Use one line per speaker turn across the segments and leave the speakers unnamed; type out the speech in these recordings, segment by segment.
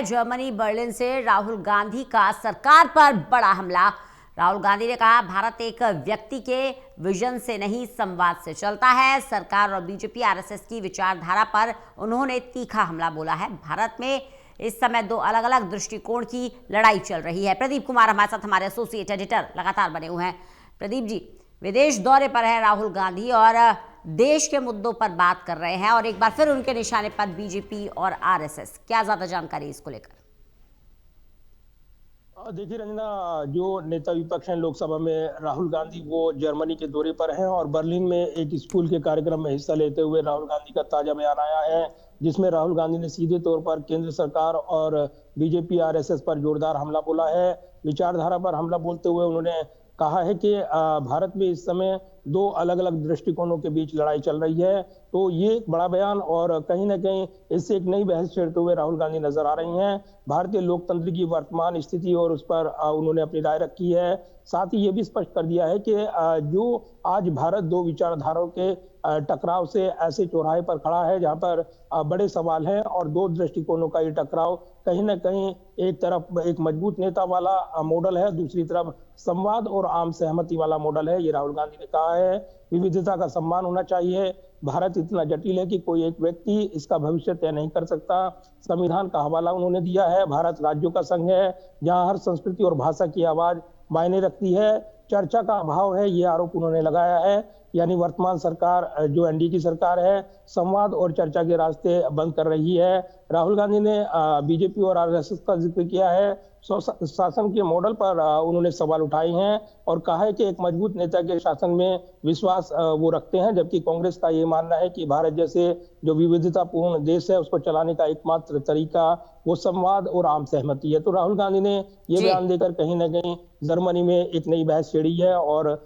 Germany Berlin से राहुल गांधी का सरकार पर बड़ा हमला। राहुल गांधी ने कहा, भारत एक व्यक्ति के विजन से नहीं संवाद से चलता है। सरकार और बीजेपी आरएसएस की विचारधारा पर उन्होंने तीखा हमला बोला है। भारत में इस समय दो अलग अलग दृष्टिकोण की लड़ाई चल रही है। प्रदीप कुमार हमारे साथ, हमारे एसोसिएट एडिटर लगातार बने हुए हैं। प्रदीप जी, विदेश दौरे पर है राहुल गांधी और देश के मुद्दों पर बात कर रहे हैं और एक बार फिर उनके निशाने पर बीजेपी और आरएसएस। क्या ज्यादा जानकारी इसको लेकर?
देखिए रंजना, जो नेता विपक्ष हैं लोकसभा में, राहुल गांधी वो जर्मनी के दौरे पर हैं और बर्लिन में एक स्कूल के कार्यक्रम में हिस्सा लेते हुए राहुल गांधी का ताजा बयान आया है, जिसमें राहुल गांधी ने सीधे तौर पर केंद्र सरकार और बीजेपी आरएसएस पर जोरदार हमला बोला है। विचारधारा पर हमला बोलते हुए उन्होंने कहा है कि भारत में इस समय दो अलग अलग दृष्टिकोणों के बीच लड़ाई चल रही है। तो ये एक बड़ा बयान और कहीं ना कहीं इससे एक नई बहस छेड़ते हुए राहुल गांधी नजर आ रही हैं। भारतीय लोकतंत्र की वर्तमान स्थिति और उस पर उन्होंने अपनी राय रखी है। साथ ही ये भी स्पष्ट कर दिया है कि जो आज भारत दो विचारधाराओं के टकराव से ऐसे चौराहे पर खड़ा है जहां पर बड़े सवाल हैं और दो दृष्टिकोणों का ये टकराव कहीं ना कहीं एक तरफ एक मजबूत नेता वाला मॉडल है, दूसरी तरफ संवाद और आम सहमति वाला मॉडल है। ये राहुल गांधी ने कहा है। विविधता का सम्मान होना चाहिए। भारत इतना जटिल है कि कोई एक व्यक्ति इसका भविष्य तय नहीं कर सकता। संविधान का हवाला उन्होंने दिया है। भारत राज्यों का संघ है जहां हर संस्कृति और भाषा की आवाज मायने रखती है। चर्चा का अभाव है, ये आरोप उन्होंने लगाया है। यानी वर्तमान सरकार जो एनडीए की सरकार है, संवाद और चर्चा के रास्ते बंद कर रही है। राहुल गांधी ने बीजेपी और आरएसएस का जिक्र किया है। शासन के मॉडल पर उन्होंने सवाल उठाए हैं और कहा है कि एक मजबूत नेता के शासन में विश्वास वो रखते हैं, जबकि कांग्रेस का ये मानना है कि भारत जैसे जो विविधतापूर्ण देश है उसको चलाने का एकमात्र तरीका वो संवाद और आम सहमति है। तो राहुल गांधी ने ये बयान देकर कहीं ना कहीं जर्मनी में एक नई बहस छेड़ी है और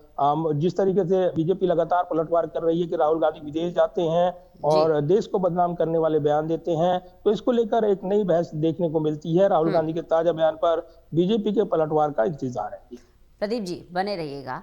जिस तरीके से बीजेपी लगातार पलटवार कर रही है कि राहुल गांधी विदेश जाते हैं और देश को बदनाम करने वाले बयान देते हैं, तो इसको लेकर एक नई बहस देखने को मिलती है। राहुल गांधी के ताजा बयान पर बीजेपी के पलटवार का इंतजार है।
प्रदीप जी, बने रहिएगा।